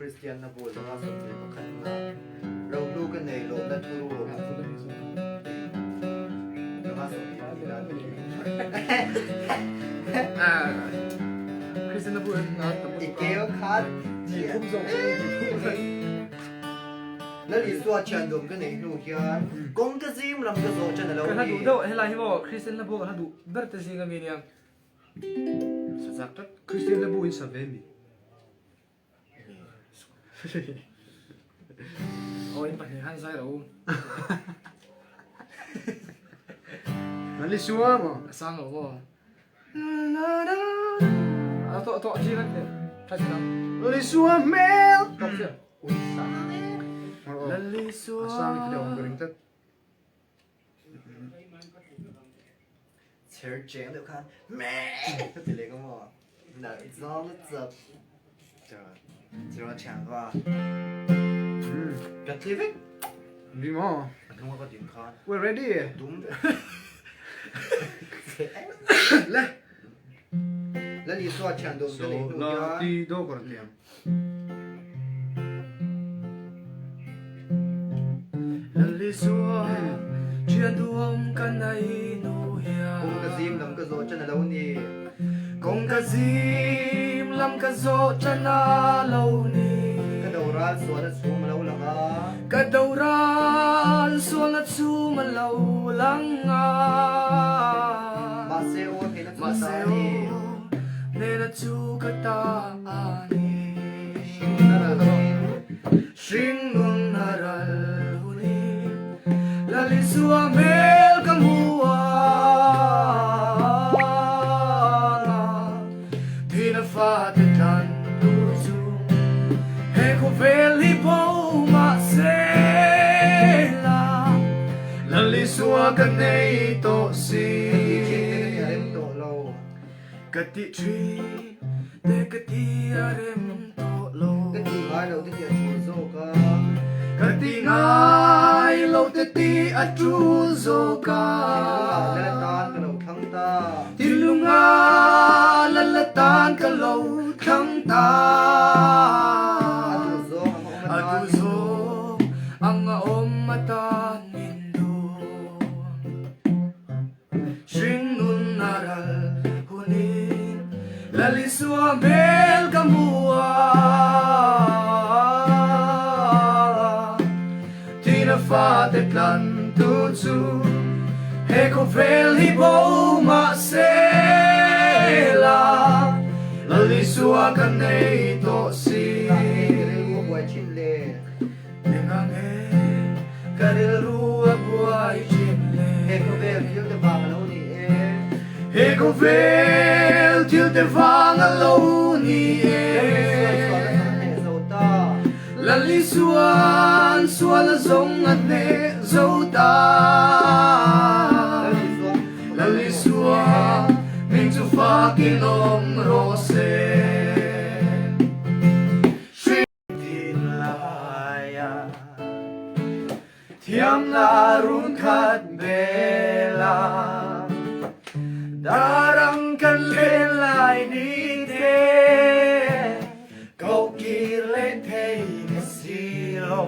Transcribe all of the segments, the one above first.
คริสเตียนนะบูลว่าสมเด็จพระคันมาเราดูกันในโลกนั้นทั่วโลกว่าสมเด็จที่ร้านคริสเตียนบูลนะอีกเกลคัดพุ่มส่งแล้วอีส่วนฉันดูกันในนู่นกันกงกระซิมลำกระโจนฉันแล้วก็ถ้าดูเดี๋ยวเฮลัยที่บอกคริสเตียนบูลถ้าดูเบิร์ตซิงก์มีเนี่ยสักคริสเตียนบูลอินซาเวมีโอ้ยไปหันซ้ายเรานั่นลิชัวมั้งสร้างหรอวะตัวจีนั่นเนี่ยใช่ไหมลิชัวเมลตบเสียอุ้ยสัตว์ลิชัวสร้างที่เดียวกันตั้งเชิญเจ้าเดี๋ยวกันแม่ก็ติดเลยก็มั้งน่ะจ้าลูกจับจะว่าฉันว่ากันทีวิกดีมั้งทั้งหมดก็ดิ้นคอน we're ready ดุ้มแล้วนี่ส่วนฉันดูกันในนู่นกันตีโดก่อนเลี้ยงลิชัวเชื่อดวงกันในนูเฮียกงกระซิมลำกระโจนฉันแล้วนี่กงกะซิมลำกะโซจันนาเหล่านี้กระโดดร้านสวนสูงมาแล้วหลังอ่ะกระโดดร้านสวนสูงมาเหล่าหลังอ่ะมาเซลเห็นนักมาเซลเนนจูกตาอานีชิงนุนนารัลหุนีลาลิสัวเมลกัมฮัวFate tanto su Ecco veli ma sela La li sua canei to si Kati tri De kati arem to lo Kati ngai lo te ti atu zo ka Kati ngai lo te ti atu zo ka La tan ka lo thang ta Tilunga la tan ka lo thang ta adu zo ang om mata nindo Shin nun naral hunin laliswa mel kamua Tina fate plan tutsu Eko veli bo ma sela Lalisua kanei to si Nengange karilua buai chimle Eko vel til te vang lo ni Eko vel til te vang lo ni Lalisuan suala zong ane zota Lalisua Ming tu fucking om rose Shritin laya Tiam larun kat bela Darang kan lelai ni te Kau kile te silo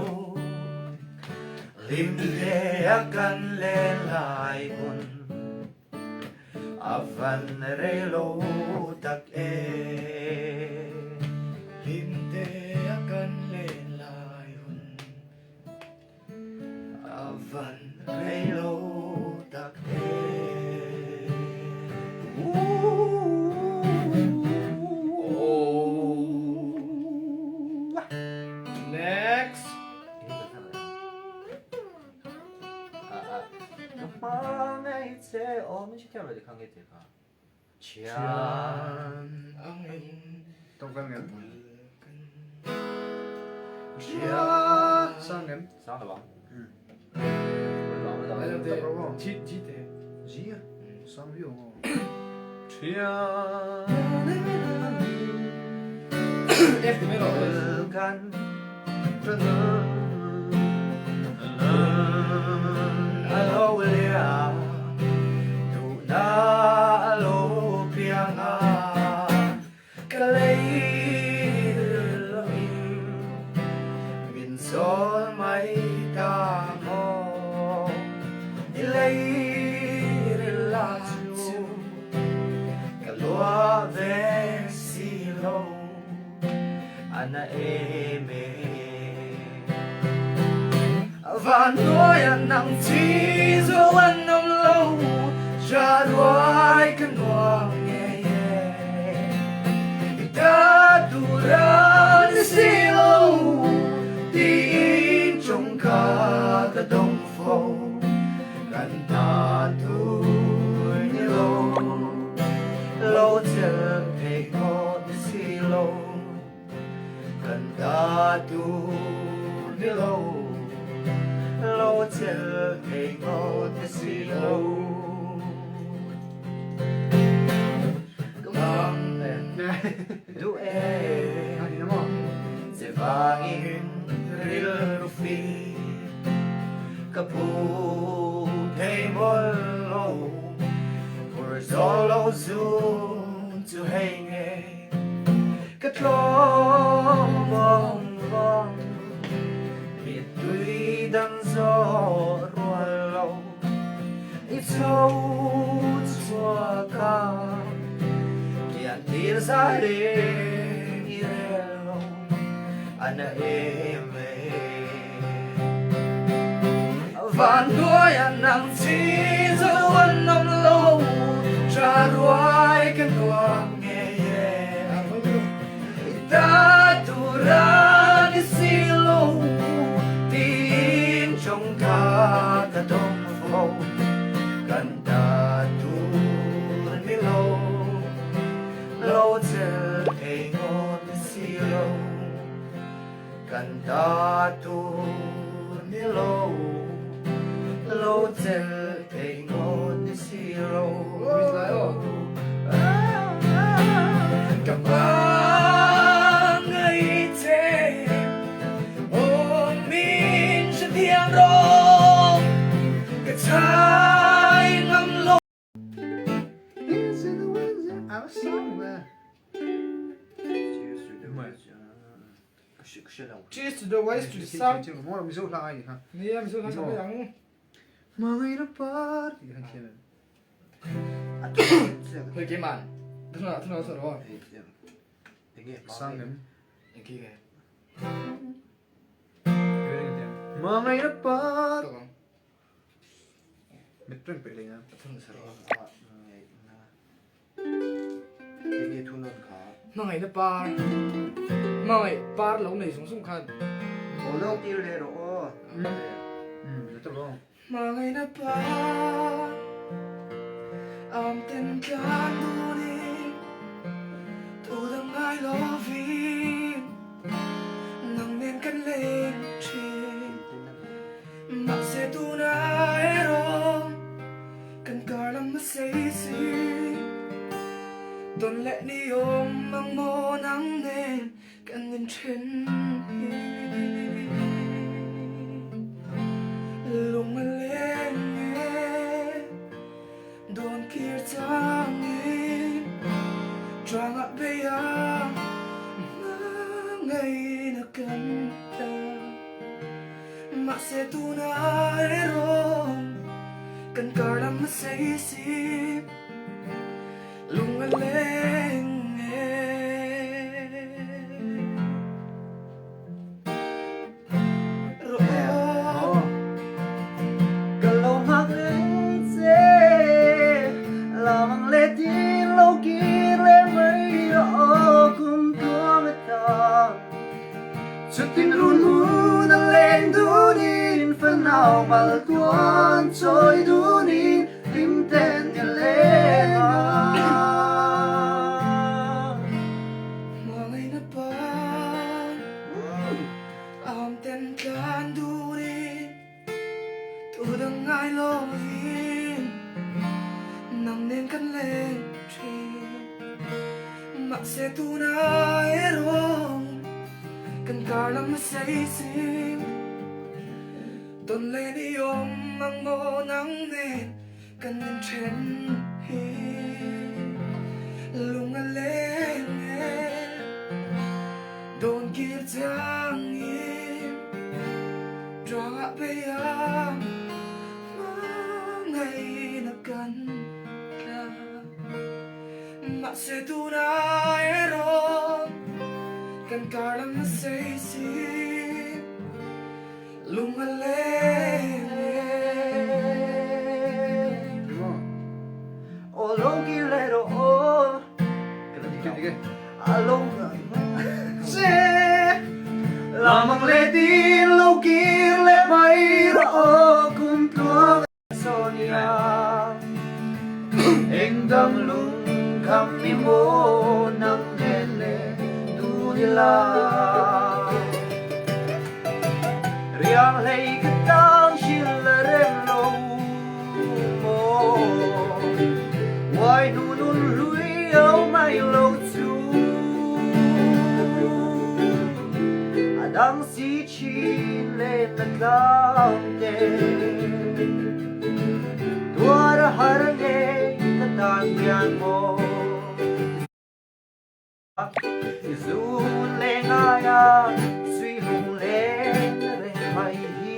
Lim te akan lelai pun Avan relo tak Linte akan lelayun Avan relo tak Next Mamay te 어느 시점에 강게 될까? Chian angin tông văn em Chian sang em Sao rồi bạn? Chi te gì à sang ví dụ Chian F thì mới rồi Kan Alo William Tu na alo piang a Kalay ana eme và nói anh nặng chi dù anh nằm lâu cha đuôi cơn ngoan nghe ta tu ra đi xí lâu tin trong cả đông phố gần ta tu đi lâu lâu chờ thấy ngon đi xí lâu gần ta tu đi lâu lâu chờ thấy ngon đi xí lâu du em sẽ vangin ril phi kapu thấy môi lâu for solo zoom to hang cất lo mong mong miệt tuy đang gió rùa lâu ít sâu xóa ca Tir sare irelo ana eme van đuôi anh nặng chi dẫu anh nằm lâu cha đuôi cơn ngoan nghe ta tu ra đi xí lâu tin trong cả đông phố gần ta tu đi lâu lâu chờ thấy ngon xí lâu cần ta tu đi lâu lâu chờ thấy ngon xí lâu cảm ơn người thế ôm mình trên thiên đàng cái trái ngắm lâu Cheers to the west to the south. Mỗi mình số lại gì hả? Nghe em số thằng yang. Mà ngày nó bắt thì hàng kia này. Hơi kiếm màn. Thằng nào sợ rồi. Sang đến. Những kia kìa. Mà ngày nó bắt. Được không? Mệt rất bể nha. Thằng sợ rồi. Ini thu non khá Mà ngày nó par. Mà ngày par lâu này xuống khăn. Ồ lâu tiêu lệ rồi Nó chắc luôn. Mà ngày nó par. Tên can tu đi. Tu đừng ai lo vì. Nắng nên cân lên trên. Mà sẽ tu nai rồi. Cần cả lắm mà say xí. Tuần lệ đi ôm mang mô nắng nên cần nhìn trên lùng lên đồn kia trang choáng ạ bây giờ ngày nó cần ta mà sẽ tu nai rồi cần cả lắm mà say xí lung lên rồi kalau mak lece lamang leti loki le mai ro kum tuang ta chutin run hun lên du din phần nào mal tuan trôi du din tim ten ya lên ai lo gì nằm nên cắn lên trên mặt sẽ tu nai rong cần cả lắm say xỉn tuần lên đi ôm mang mô nắng nên cần nhìn trên lung lên đồn kia giang im cho bây giờ ngày nó cần ra mà sẽ tu nai rồi กันการลังมาเสียสิลุงมาเล่ O longilero o Sige. along se lamang le din logir le mayro o kung tuang sonia engdang lung kami mo nang hele dunila riang lay katang shilarem lo mo why nunun lui au mai lo tu adang si chi le takang te tuara harane katang yan mo Izun le ngaya sui lung le re mai hi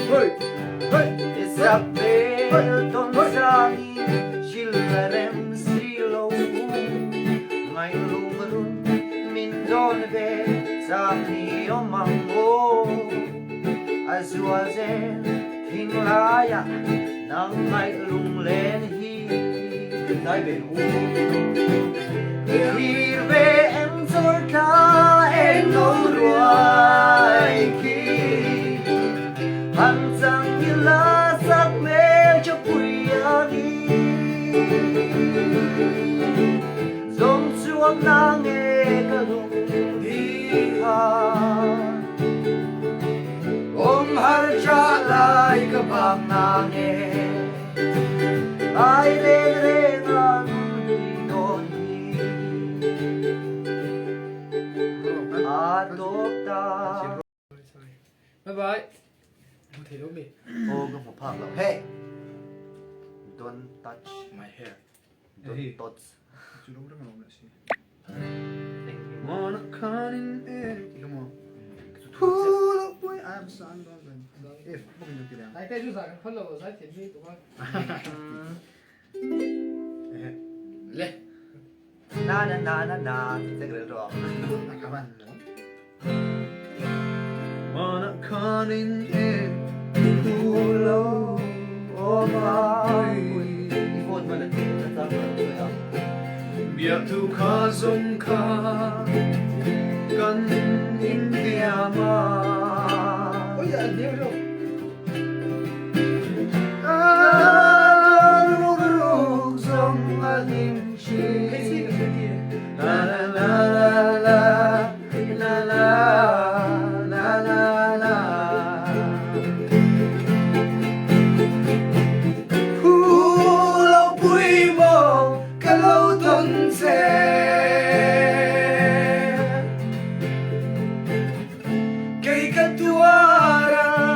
Hey! Hey! Isabe ton sangi Shilarem silo Ngay lumarun min don ve Sami o mango Azuazen hinglaya Nang ngay lung len hi Dai ben u Hirve em zor ka en nong ruai ki Hansang ila sak mel cho puyani Zong chuang nang e kalung di ha Om har cha lai ka bang nang e Ai re re nang di don hi Adopta Bye bye. Không thể đâu mệt. Oh, cái một phang là hey, don't touch My hair. Hey. don't touch. Chú đúng rất là ngon chị. Thank you. Wanna come in here. Come on. Pull up boy. I'm sang đó rồi. If không được thì Tại thế chú rằng phân lầu giải thiện đi tụi con. Lê. Na na na na na, thế cái đó. Các bạn nữa. Wanna come in here. Pull up, oh my. Iphone mà là tiền nó tao rồi à? Biar tu ka zong ka kan India ma. Ôi giời, nhiều rồi. Ruk zong alim chi. Cái gì được cái kia. La la la la la la la la la. Lâu bụi màu cả lâu tuần xe cây cắt tuaran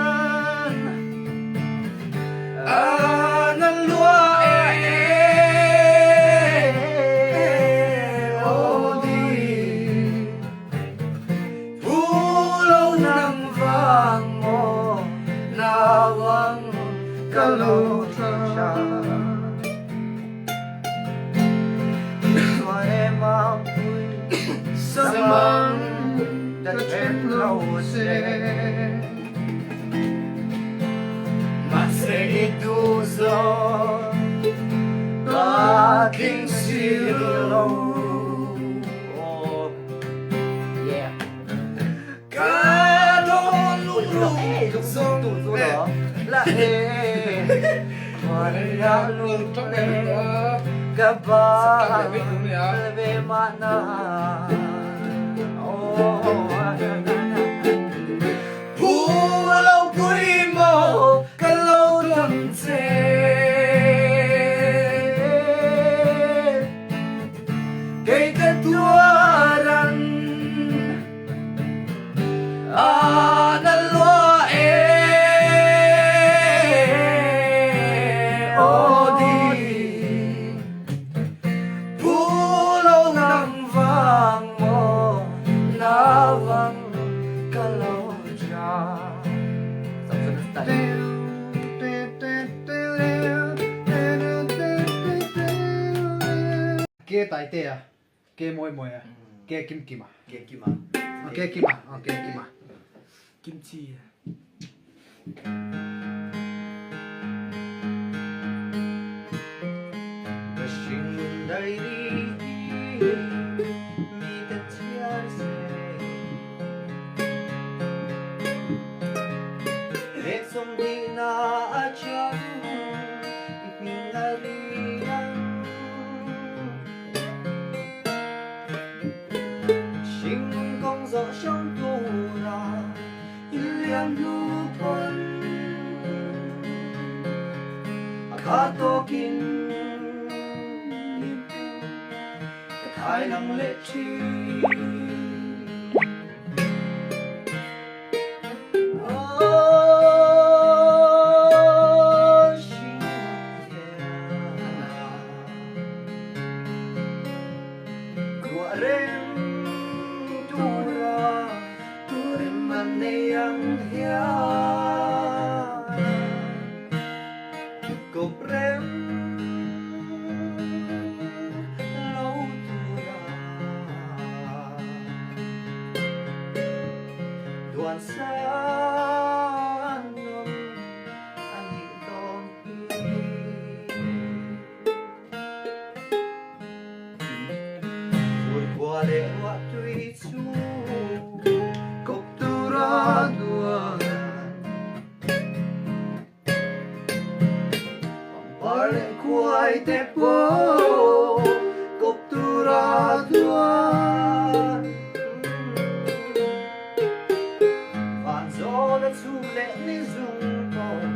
anan lua odi pulau nang vang mo nawang kalau siya Samang đã chết lâu sẽ mà sẽ ít tu do ta kinh siêu lâu oh yeah cả đôi lúc lúc sông tu đó là hè mà đã luôn Trong này nữa. Gaba Biết đúng rồi ạ. về mana Pulau bụi màu cả lâu tuần xe cây cắt tuaran ana loa odi pulau nang vang mo nawang kaloja. Ke Taitea, ke Mawimawia, ke Kimkima. Kimkima. Okay, Kima. Okay, Kima. Kimchi. Bashing dairi mi ta chiar se Ek som di na achang ipinariang Sing kong gió trong tu ra Iliam nu pon Akato kin Thái lặng lệ chi Đoàn xa nông anh hiểu con vượt qua lệ hoa tuy chú cốc tu ra đua ba lệ quay tép bố cốc tu ra đua gió đã chu lệ ní dung cầu